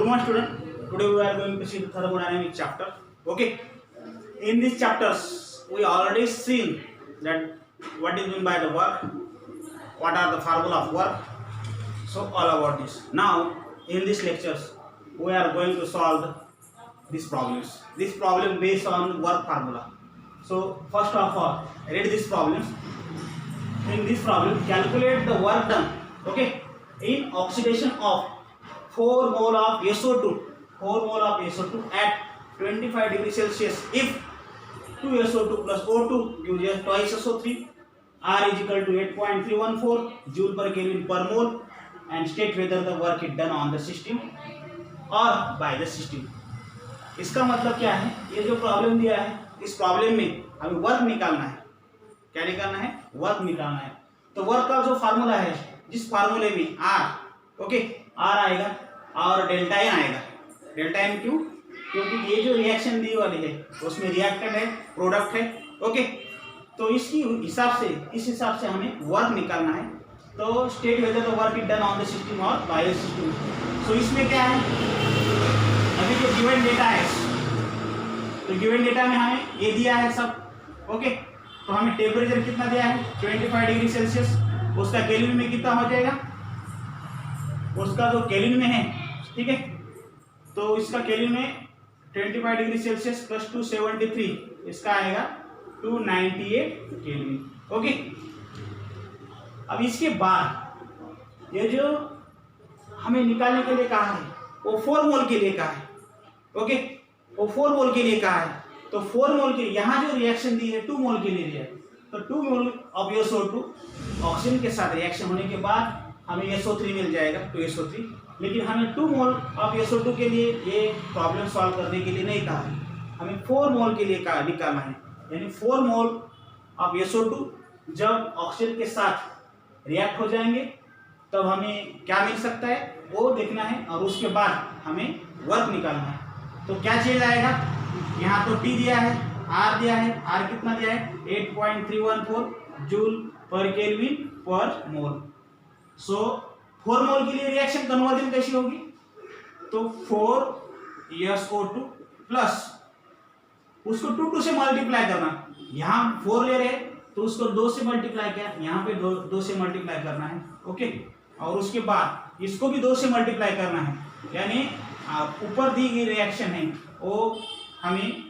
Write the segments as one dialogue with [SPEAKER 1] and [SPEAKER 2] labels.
[SPEAKER 1] Good morning, student. Today we are going to see the thermodynamic chapter. Okay. In these chapters, we already seen that what is meant by the work, what are the formula of work. So all about this. Now, in these lectures, we are going to solve these problems. This problem based on work formula. So first of all, read these problems. In this problem, calculate the work done. Okay. In oxidation of 4 mole of SO2, 4 mole of SO2 at 25 degrees Celsius. If 2 SO2 plus O2 gives us twice SO3, R is equal to 8.314 joule per Kelvin per mole, and state whether the work is done on the system or by the system. इसका मतलब क्या है? ये जो problem दिया है, इस problem में हमें वर्क निकालना है. क्या निकालना है? वर्क निकालना है. तो वर्क का जो फार्मूला है, जिस फार्मूले में आर, ओके, आर आएगा और डेल्टा एन आएगा. डेल्टा एन क्यों? क्योंकि ये जो रिएक्शन दी वाली है उसमें रिएक्टेंट है, प्रोडक्ट है. ओके, तो इसकी हिसाब से, इस हिसाब से हमें वर्क निकालना है. तो state whether the work is done on the system और बाय द सिस्टम. सो इसमें क्या है, अभी जो गिवन डेटा है, तो गिवन डेटा में हमें ये दिया है सब. ओके, तो हमें टेम्परेचर कितना दिया है? 25 डिग्री सेल्सियस. उसका केल्विन में कितना हो जाएगा? उसका जो केल्विन में है, ठीक है, तो इसका केल्विन में 25 डिग्री सेल्सियस प्लस 273, इसका आएगा 298 केल्विन. ओके, अब इसके बाद ये जो हमें निकालने के लिए कहा है वो 4 मोल के लिए कहा है. ओके, वो 4 मोल के लिए कहा है. तो 4 मोल के यहाँ जो रिएक्शन दी है 2 मोल के लिए दिया है. तो 2 मोल ऑफ SO2 ऑक्सीजन के साथ रिएक्शन होने के बाद हमें SO3 मिल जाएगा, 2SO3. लेकिन हमें 2 मोल ऑफ SO2 के लिए ये प्रॉब्लम सॉल्व करने के लिए नहीं कहा है, हमें 4 मोल के लिए निकालना है. यानी 4 मोल ऑफ SO2 जब ऑक्सीजन के साथ रिएक्ट हो जाएंगे तब हमें क्या मिल सकता है वो देखना है, और उसके बाद हमें वर्क निकालना है. तो क्या चीज आएगा? यहाँ तो T दिया है, R दिया है. R कितना दिया है? 8.314 जूल पर केल्विन पर मोल. सो 4 मोल के लिए रिएक्शन कन्वर्जन कैसी होगी? तो 4SO2 प्लस उसको 2 से मल्टीप्लाई करना. यहाँ 4 ले रहे तो उसको 2 से मल्टीप्लाई किया, यहाँ पे 2 से मल्टीप्लाई करना है. ओके, और उसके बाद इसको भी 2 से मल्टीप्लाई करना है. यानी ऊपर दी गई रिएक्शन है वो हमें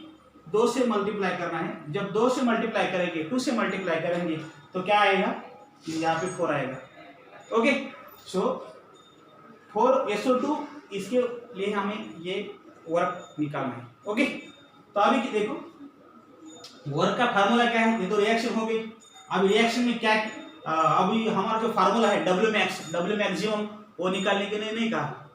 [SPEAKER 1] 2 से मल्टीप्लाई करना है. जब 2 से मल्टीप्लाई करेंगे, 2 से मल्टीप्लाई करेंगे तो क्या आएगा? यहाँ पे 4 आएगा. ओके, सो 4SO2, इसके लिए हमें ये वर्क निकालना है. ओके, तो अभी देखो वर्क का फार्मूला क्या है? ये तो रिएक्शन हो गई. अब रिएक्शन में क्या, अभी हमारा जो फार्मूला है W मैक्सिमम, वो निकालने के लिए नहीं कहा.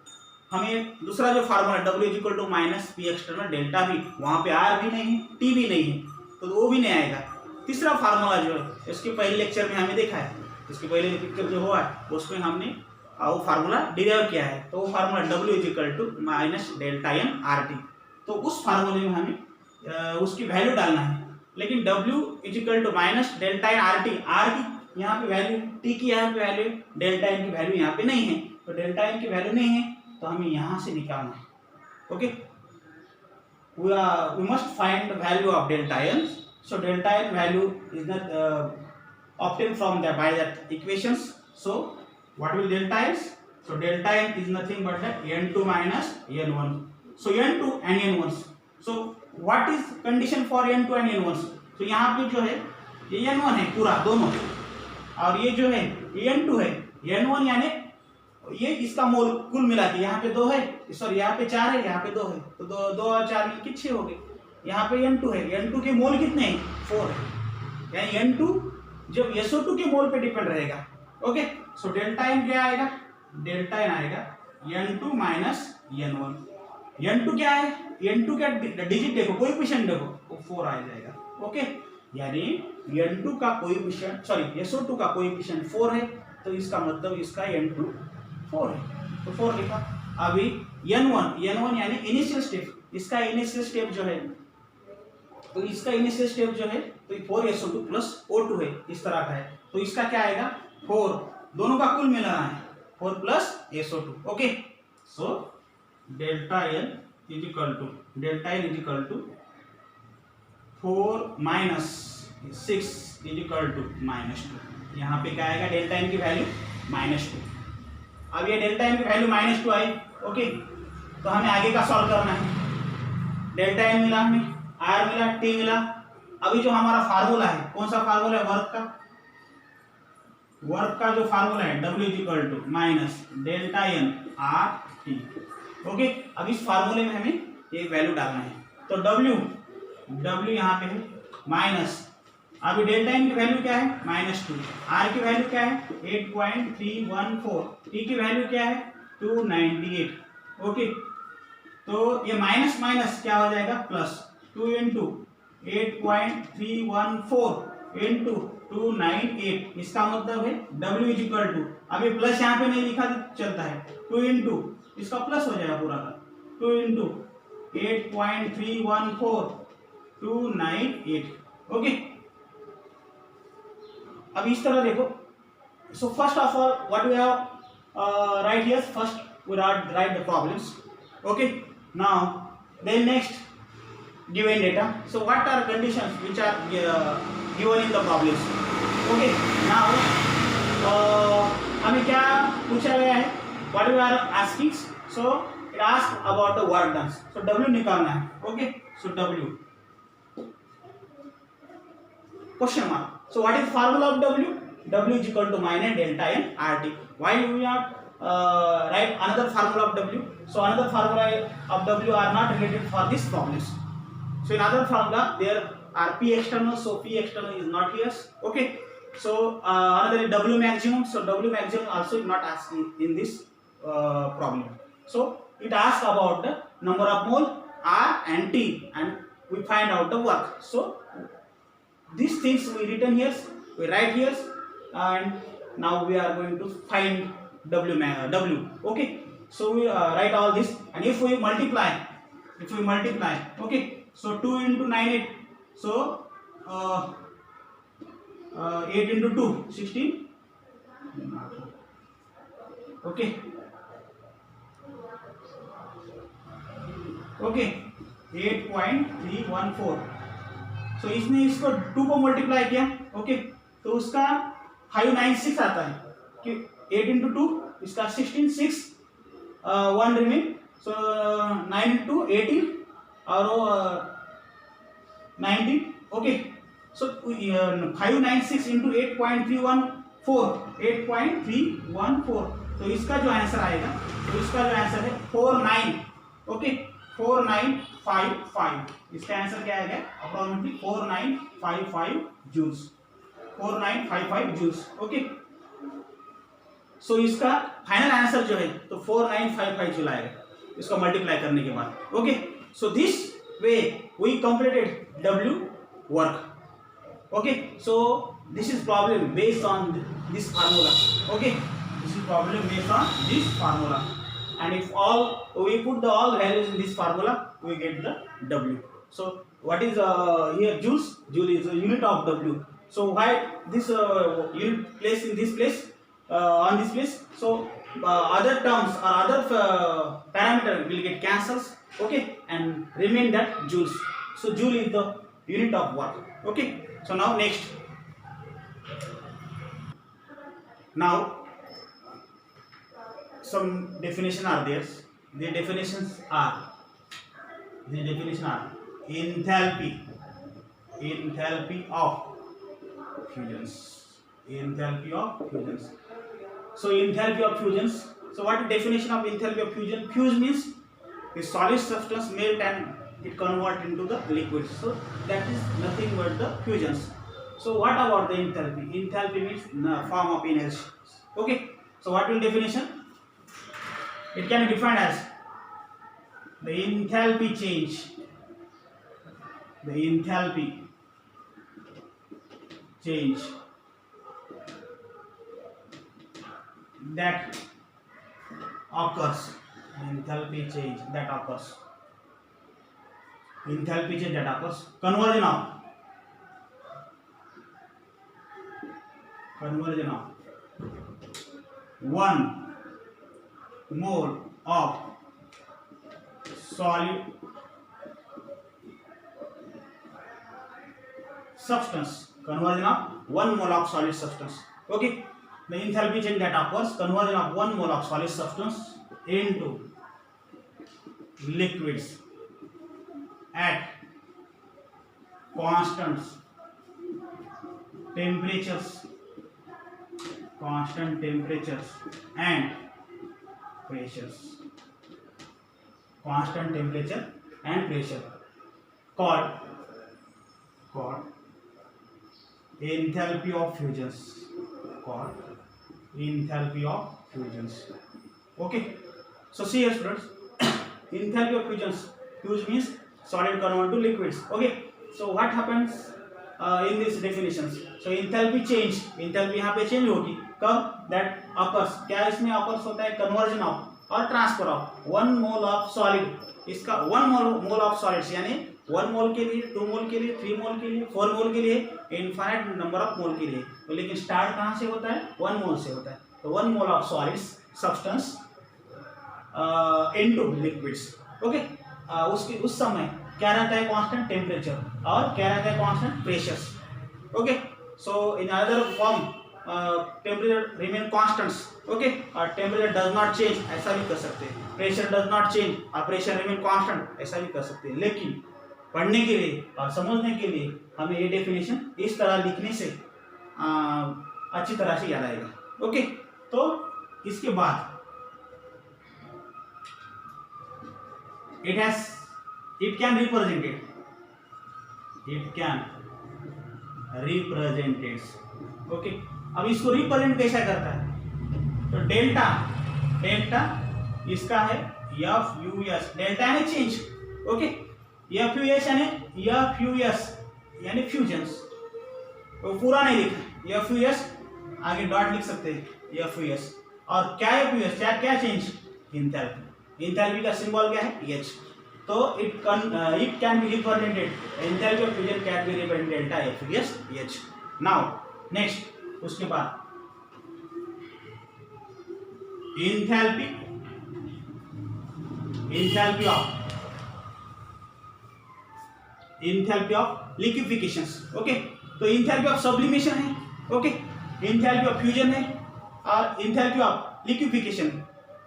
[SPEAKER 1] हमें दूसरा जो formula W is equal to minus P external delta भी, वहाँ पे R भी नहीं है, T भी नहीं है, तो वो भी नहीं आएगा. तीसरा फार्मूला जो है इसके पहले लेक्चर में हमें देखा है, इसके पहले पिक्चर जो हुआ है उसमें हमने वो फार्मूला डिराइव किया है. तो वो formula W is equal to minus delta M RT. तो उस फार्मूले में हमें उसकी वैल्यू डालना है. लेकिन W is equal to minus delta N RT, R की यहाँ पे वैल्यू, T की यहाँ पे वैल्यू, डेल्टा एन की वैल्यू यहाँ पे नहीं है. तो डेल्टा एन की वैल्यू नहीं है तो हमें यहाँ से निकालना है. Okay, we must find the value of delta n. So delta n value is not obtained from the by that equations. So what will delta is? So delta n is nothing but that n2 minus n1. So n2 and n1. So what is condition for n2 and n1? So यहाँ पे जो है ये n1 है पूरा दोनों, और ये जो है n2 है. n1 यानी ये इसका मोल कुल मिला के यहाँ पे 2 है, सॉरी यहाँ पे 4 है, यहाँ पे 2 है, तो 2 और 4 मिलके 6 हो गए. यहाँ पे n2 है, n2 के मोल कितने हैं? 4 है. यानी n2 जब SO2 के मोल पे डिपेंड रहेगा. ओके, सो डेल्टा एन क्या आएगा? डेल्टा एन आएगा n2 माइनस n1. n2 क्या है? n2 का डिजिट देखो, कोएफिशिएंट देखो, वो 4 आ जाएगा. ओके, यानी n2 का कोएफिशिएंट, सॉरी SO2 का कोएफिशिएंट 4 है, तो इसका मतलब इसका n2 4 है, तो 4 लिखा. अभी n1 यानी इनिशियल स्टेप, इसका इनिशियल स्टेप जो है, तो इसका इनिशियल स्टेप जो है तो 4SO2 प्लस O2 है, इस तरह का है. तो इसका क्या आएगा? 4, दोनों का कुल मिलाना है, 4 plus SO2. Okay, so delta N is equal to 4 minus 6 is equal to -2। यहाँ पे क्या आएगा, डेल्टा एन की वैल्यू -2। अब ये डेल्टा एन की वैल्यू -2 आई, ओके, तो हमें आगे का सॉल्व करना है। डेल्टा एन मिला, हमें आर मिला, टी मिला। अभी जो हमारा फार्मूला है, कौन सा फार्मूला है, वर्क का जो फार्मूला है W is equal to minus delta N R T. Okay, अब इस फार्मूले में हमें एक वैल्यू डालना है, तो W यहाँ पे है माइनस, अभी डेल्टा एन की वैल्यू क्या है -2, आर की वैल्यू क्या है 8.314, टी की वैल्यू क्या है 298। ओके, तो ये माइनस माइनस क्या हो जाएगा प्लस, 2 इंटू 8.314 इंटू 298, इसका मतलब है W इज इक्वल टू, अभी प्लस यहाँ पे नहीं लिखा चलता है, 2 इंटू इसका प्लस हो जाएगा पूरा का, 2 इंटू 8.314 ओके। अब इस तरह देखो, so first of all what we have right here, first we write the problems, okay. Now then next given data, so what are conditions which are given in the problems, okay। now हमें क्या पूछा गया है, what we are asking, so it asks about the work done, so W निकालना है, okay। so W question mark, so what is formula of W is equal to minus delta n RT, why we are write another formula of W, so another formula of W are not related for this problems, so in other formula there are P external, so P external is not here, okay। so another is W maximum, so W maximum also is not asked in this problem, so it asks about the number of mole R and T and we find out the work, so these things we written here, we write here, and now we are going to find W, okay। so we write all this, and if we multiply, okay, so 2 into 9 8, so 8 into 2 16, okay, 8.314, so इसने इसको 2 को multiply किया, okay, तो उसका 596 आता है कि 8 into 2 इसका 16 6 1 रिमेन, सो 9 into 18 और 19, ओके। सो 596 into 8.314, तो इसका जो आंसर आएगा, तो इसका जो आंसर है 49, ओके 4955, इसका आंसर क्या आएगा अप्रोक्सीमेटली 4955 जूल्स, 4955 जूल्स, ओके। सो इसका फाइनल आंसर जो है तो 4955 जूल आएगा इसको मल्टीप्लाई करने के बाद, okay. So this way we completed W work, okay. So this is problem based on this formula, okay, this is problem based on this formula, and if all we put the all values in this formula we get the W. So what is here joules, joule is a unit of W, so why this unit placed in this place, on this place, so other terms or other parameter will get cancels, okay, and remain that joules, so joule is the unit of work, okay। so now next, now some definition are there, the definitions are enthalpy of fusions, so enthalpy of fusions, so what is definition of enthalpy of fusion, fuse means the solid substance melt and it convert into the liquid, so that is nothing but the fusions. So what about the enthalpy means form of energy, okay। so what will definition, it can be defined as the enthalpy change that occurs, conversion of 1 mole of solid substance, conversion of 1 mole of solid substance. Okay, the enthalpy change that occurs, conversion of 1 mole of solid substance into liquids at constant temperatures and pressures, constant temperature and pressure, called enthalpy of fusions, Okay, so see here students, enthalpy of fusions, fuse means solid convert to liquids. Okay, so what happens in these definitions? So enthalpy change, enthalpy यहाँ पे change होगी कब? that occurs, क्या इसमें occurs होता है? conversion of और transfer of 1 mole of solid, इसका 1 mole of solids यानी 1 मोल के लिए, 2 मोल के लिए, 3 मोल के लिए, 4 मोल के लिए, इनफाइनाइट नंबर ऑफ मोल के लिए। तो लेकिन स्टार्ट कहाँ से होता है? 1 मोल से होता है। तो 1 mole of solids substance into liquids. Okay, उस समय क्या रहता है? कांस्टेंट टेम्परेचर और क्या रहता है? Constant pressures. Okay, so in other form temperature remain constants. Okay, और टेम्परेचर डज नॉट चेंज, ऐसा भी कर सकते हैं। प्रेशर डज नॉट चेंज और प्रेशर रिमेन कांस्टेंट, ऐसा भी कर सकते हैं। लेकिन पढ़ने के लिए और समझने के लिए हमें ये डेफिनेशन इस तरह लिखने से अच्छी तरह से याद आएगा। ओके, तो इसके बाद it can represented। ओके, अब इसको रिप्रेजेंट कैसा करता है? तो डेल्टा इसका है एफ यू एस, डेल्टा यानी change. Okay, F U S यानी फ्यूजन्स, तो पूरा नहीं लिखा, एफ यू एस आगे डॉट लिख सकते हैं, एफ यू एस। और क्या एफ यू एस, क्या चेंज? इंथैल्पी। इंथैल्पी का सिंबल क्या है? एच। तो it can be represented, enthalpy of fusion can be represented delta F U S H. Now next, उसके बाद इंथैल्पी ऑफ लिक्विफिकेशंस। ओके, तो इंथैल्पी ऑफ सब्लिमेशन है, okay, enthalpy of fusion है और इंथैल्पी ऑफ लिक्विफिकेशन।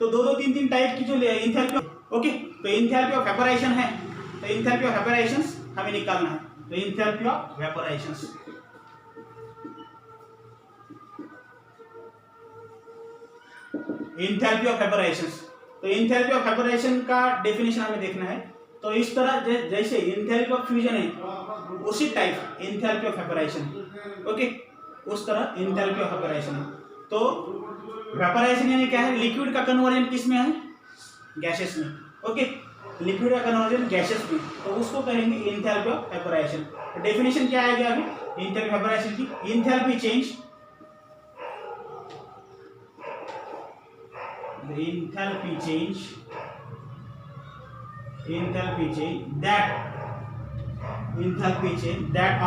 [SPEAKER 1] तो दो तीन टाइप की जो इंथैल्पी, ओके, तो इंथैल्पी ऑफ वेपोराइजेशन है, तो इंथैल्पी ऑफ वेपोराइजेशंस हमें निकालना है। तो इंथैल्पी ऑफ वेपोराइजेशंस, इंथैल्पी ऑफ वेपोराइजेशंस, तो इंथैल्पी ऑफ वेपोराइजेशन का डेफिनेशन हमें देखना है। तो इस तरह जैसे इंथैल्पी ऑफ फ्यूजन है, उसी type enthalpy of vaporisation. Okay, उस तरह इंथैल्पी ऑफ वेपोराइजेशन है। तो वेपोराइजेशन यानी क्या है? लिक्विड का कन्वर्जन किस में है? गैसेस में। ओके, लिक्विड का कन्वर्जन गैसेस में, तो उसको कहेंगे इंथैल्पी ऑफ वेपोराइजेशन। तो डेफिनेशन क्या आएगा अभी इंथैल्पी वेपोराइजेशन की? Enthalpy change, enthalpy change that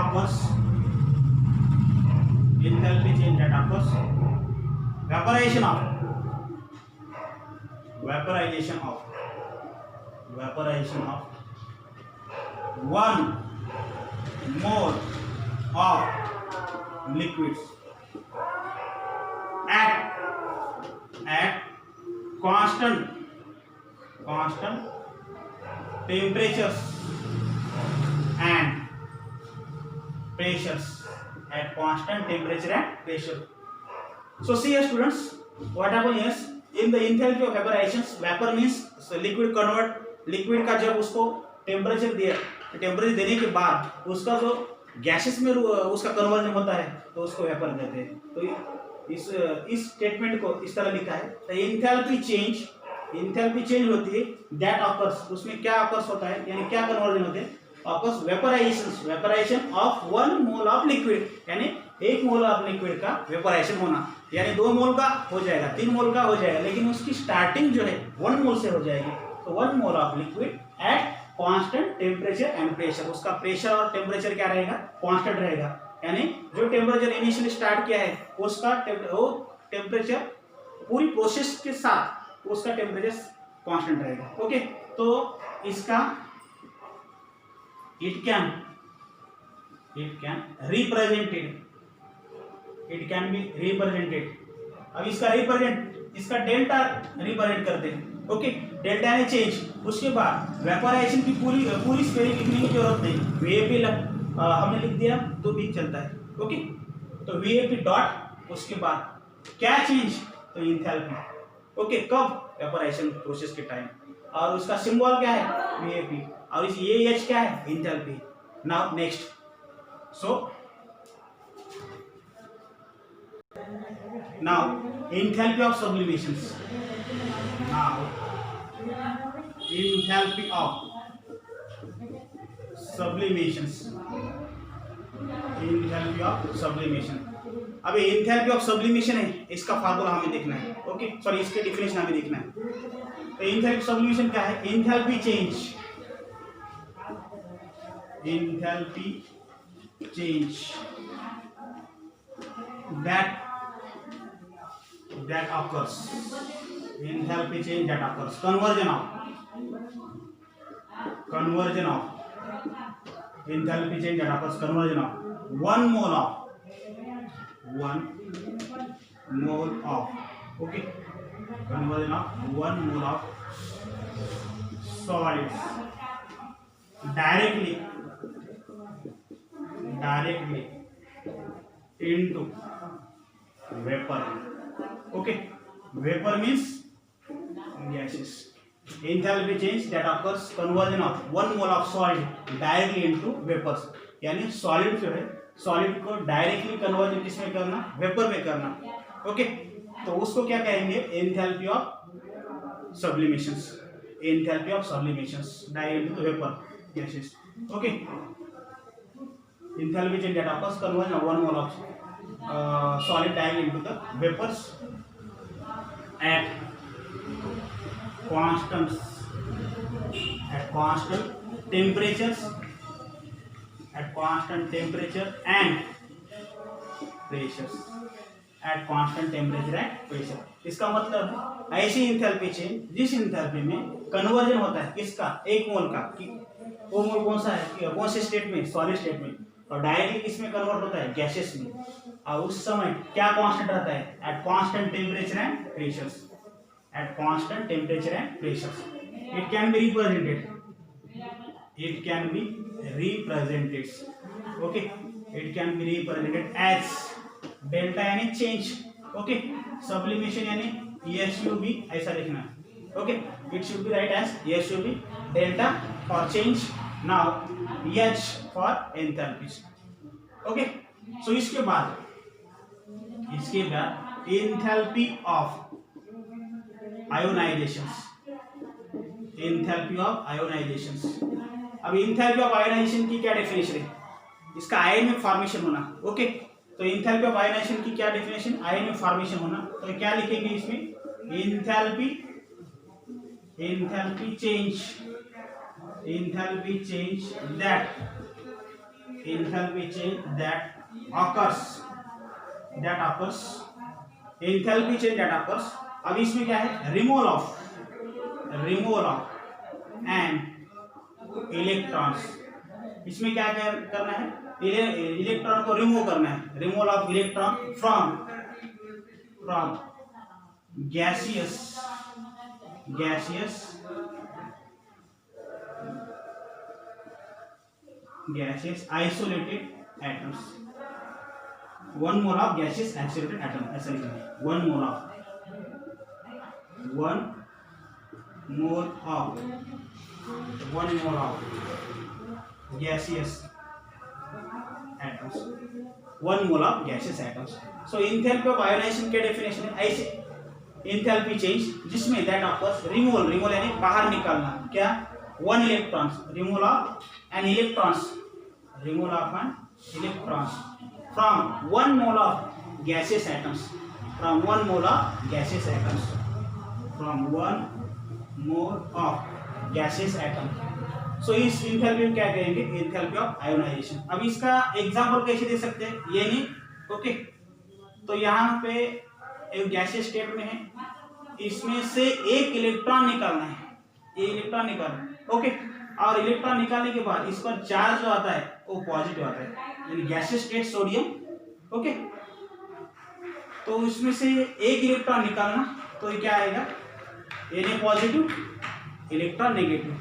[SPEAKER 1] occurs vaporization of 1 mole of liquids at constant temperatures and pressures, at constant temperature and pressure. So see here students, what happen is in the enthalpy of evaporations, vapor means so liquid convert, liquid का जब उसको temperature देने के बाद उसका जो gases में उसका कन्वर्जन होता है तो उसको वेपर कहते हैं। तो इस स्टेटमेंट को इस तरह लिखा है, इंथैल्पी चेंज होती है दैट ऑकर्स, उसमें क्या ऑकर्स होता है यानी क्या कन्वर्जन होते हैं? Occurs vaporisation of 1 mole of liquid, यानी 1 मोल ऑफ लिक्विड का वेपोराइजेशन होना, यानी 2 मोल का हो जाएगा, 3 मोल का हो जाएगा, लेकिन उसकी स्टार्टिंग जो है 1 मोल से हो जाएगी। तो 1 mole of liquid at constant temperature and pressure, उसका प्रेशर और टेम्परेचर क्या रहेगा? कांस्टेंट रहेगा, यानी जो टेम्परेचर इनिशियली स्टार्ट किया है उसका टेम्परेचर पूरी प्रोसेस के साथ उसका टेम्परेचर कांस्टेंट रहेगा। ओके, तो इसका it can represented, it can be represented. अब इसका डेल्टा रिप्रेजेंट करते हैं। ओके, डेल्टा ने चेंज, उसके बाद वेपोराइजेशन की पूरी स्पेलिंग लिखने की जरूरत नहीं, वीएपी हमने लिख दिया तो भी चलता है। ओके, तो वीएपी डॉट, उसके बाद क्या चेंज, तो इंथैल्पी। ओके, कब, वेपोराइजेशन प्रोसेस के टाइम, और उसका सिंबल क्या है, वीएपी, और इस ये एच क्या है, enthalpy. Now next, so now enthalpy of sublimations, now enthalpy of sublimations, enthalpy of sublimation। अब enthalpy of sublimation है, इसका फार्मूला हमें देखना है। ओके, सॉरी, इसके डिफिनेशन हमें देखना है। तो enthalpy of sublimation क्या है, enthalpy change that occurs, enthalpy change that occurs, conversion of enthalpy change that occurs, conversion of 1 mole of, okay, conversion of 1 mole of solids directly into vapor। Okay, vapor means gases। enthalpy change that occurs, conversion of 1 mole of solid directly into vapors, यानी solid जो है, solid को directly conversion किसमें करना, vapour में करना। Okay, तो उसको क्या कहेंगे, enthalpy of sublimations, enthalpy of sublimations direct into vapour gases. Okay, enthalpy change that occurs, conversion of 1 mole of solid directly into the vapors at constant temperatures and pressures, at constant temperature and pressure। इसका मतलब ऐसी enthalpy change जिस enthalpy में conversion होता है किसका, एक मोल का, कि वो मोल कौन सा है, कौन से स्टेट में, सॉलिड स्टेट में, और डायरेक्टली किसमें कन्वर्ट होता है, गैसेस में। और उस समय क्या कांस्टेंट रहता है, at constant temperature and pressures, at constant temperature and pressures. It can be represented, okay, it can be represented as delta यानी चेंज। ओके, सब्लिमेशन यानी एसयूबी, ऐसा लिखना है। Okay, it should be write as S U B delta for change, now H for enthalpies. Okay, so इसके बाद enthalpy of ionisations, enthalpy of ionisations. अब enthalpy of ionisation की क्या डेफिनेशन है, इसका आयन में फॉर्मेशन होना। ओके, तो एंथैल्पी ऑफ आयोनाइजेशन की क्या डेफिनेशन, आयन में फॉर्मेशन होना। तो क्या लिखेंगे इसमें, एंथैल्पी चेंज दैट ऑकर्स। अब इसमें क्या है, रिमूवल ऑफ एंड इलेक्ट्रॉन्स। इसमें क्या करना है, इलेक्ट्रॉन को रिमूव करना है, removal of electron from gaseous isolated atoms, 1 mole of gaseous isolated atom, ऐसा लिखना है, 1 mole of gaseous atoms, 1 mole of gaseous atoms। so enthalpy of ionization के डेफिनेशन है ऐसे, enthalpy change जिसमें that occurs, रिमूवल यानी बाहर निकालना, क्या, 1 electrons, removal of an electrons from 1 mole of gaseous atoms, from 1 mole of gaseous atom। सो इस enthalpy में क्या कहेंगे, इंथैल्पी ऑफ आयोनाइजेशन। अब इसका एग्जांपल कैसे दे सकते हैं, ये नहीं। ओके, तो यहाँ पे एक गैसियस स्टेट में है, इसमें से एक इलेक्ट्रॉन निकालना है, ये इलेक्ट्रॉन निकालना है, ओके। और इलेक्ट्रॉन निकालने के बाद इस पर चार्ज जो आता है वो पॉजिटिव आता है, यानी गैसियस स्टेट सोडियम, ओके। तो इसमें से एक इलेक्ट्रॉन निकालना, तो ये क्या आएगा, Na positive, electron negative,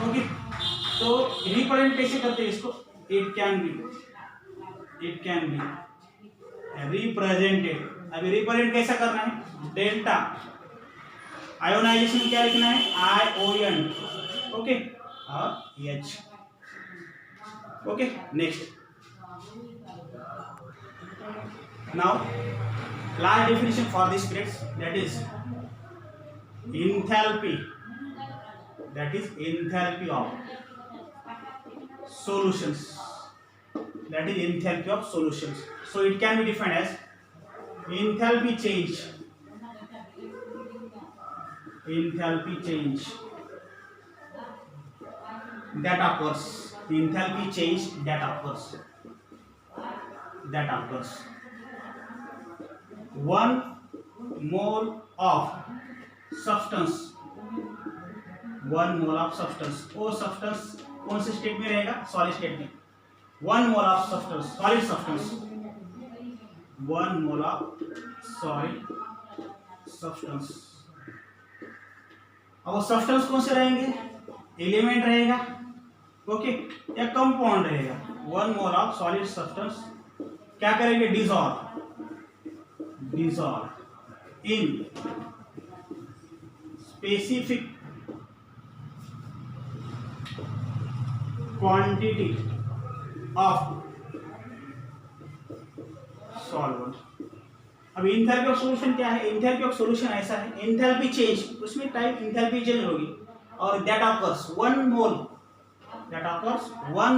[SPEAKER 1] okay. तो रिप्रेजेंट कैसे करते हैं इसको, इट कैन बी रिप्रेजेंटेड। अभी रिप्रेजेंट कैसा करना है, डेल्टा आयोनाइजेशन क्या लिखना है, ION, ओके, और H, okay. Next, now last definition for this spreads, that is enthalpy of solutions, so it can be defined as enthalpy change that occurs 1 mole of substance, वो substance कौन से state में रहेगा, solid state में। 1 mole of substance, solid substance, 1 mole of solid substance. अब वो substance कौन से रहेंगे, एलिमेंट रहेगा, ओके, या कंपाउंड रहेगा। 1 मोल ऑफ सॉलिड सब्सटेंस क्या करेंगे, dissolve in specific quantity of solvent. अब एंथैल्पी ऑफ सॉल्यूशन क्या है, एंथैल्पी ऑफ सॉल्यूशन ऐसा है, एंथैल्पी चेंज, उसमें टाइप एंथैल्पी चेंज होगी, और that occurs 1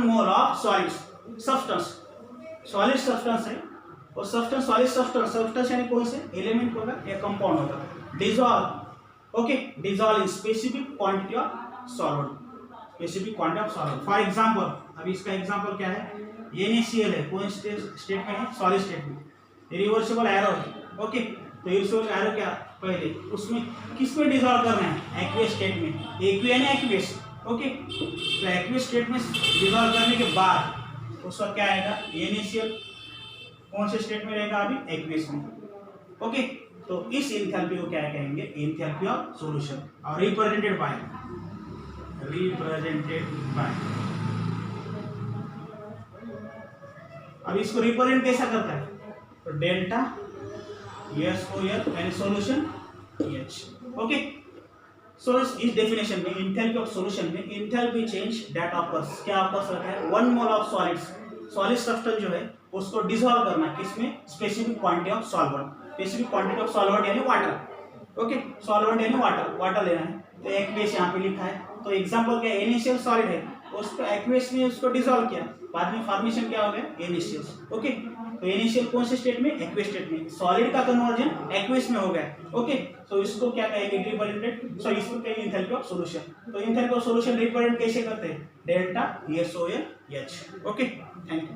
[SPEAKER 1] mole of solid substance, solid substance है, और सब्सटेंस सॉलिड सब्सटेंस यानी कौन से एलिमेंट होगा या कंपाउंड होगा, dissolve, okay, dissolve in specific quantity of solvent, for example. अभी इसका एग्जांपल क्या है, NaCl है, कौन स्टेट में है, सॉलिड स्टेट में, रिवर्सिबल एरो है, ओके। तो रिवर्सिबल एरो क्या, पहले उसमें किस में डिसॉल्व करना है, एक्वियस स्टेट में, एक्वियस, ओके। तो एक्वियस स्टेट में डिसॉल्व करने के बाद उसका क्या आएगा, NaCl कौन से स्टेट में रहेगा, अभी एक्वियस में, ओके। तो इस एंथैल्पी को क्या कहेंगे, एंथैल्पी ऑफ सॉल्यूशन, और रिप्रेजेंटेड बाय अब इसको रिप्रेजेंट कैसा करता है, तो डेल्टा SOL यानी सॉल्यूशन H, ओके। सो इस डेफिनेशन में एंथैल्पी ऑफ सॉल्यूशन में एंथैल्पी चेंज दैट ऑकर्स, क्या ऑकर्स रहता है, 1 मोल ऑफ सॉलिड सब्सटेंस जो है उसको डिसॉल्व करना किसमें, स्पेसिफिक क्वांटिटी ऑफ सॉल्वेंट, यानी वाटर, ओके। सॉल्वेंट यानी वाटर लेना है, तो एक्वियस यहाँ पे लिखा है। तो एग्जांपल क्या है, NaCl सॉलिड है, उसको एक्वियस में उसको डिसॉल्व किया, बाद में फॉर्मेशन क्या हो गया, NaCl, ओके। तो NaCl कौन से स्टेट में, एक्वियस स्टेट में, सॉलिड का कन्वर्जन एक्वियस में हो गया, ओके। तो इसको क्या कहेंगे, रिप्रेजेंटेड, सो इसको कहेंगे एंथैल्पी ऑफ सॉल्यूशन। तो एंथैल्पी ऑफ सॉल्यूशन रिप्रेजेंट कैसे करते हैं, delta SOL H, okay. Thank you.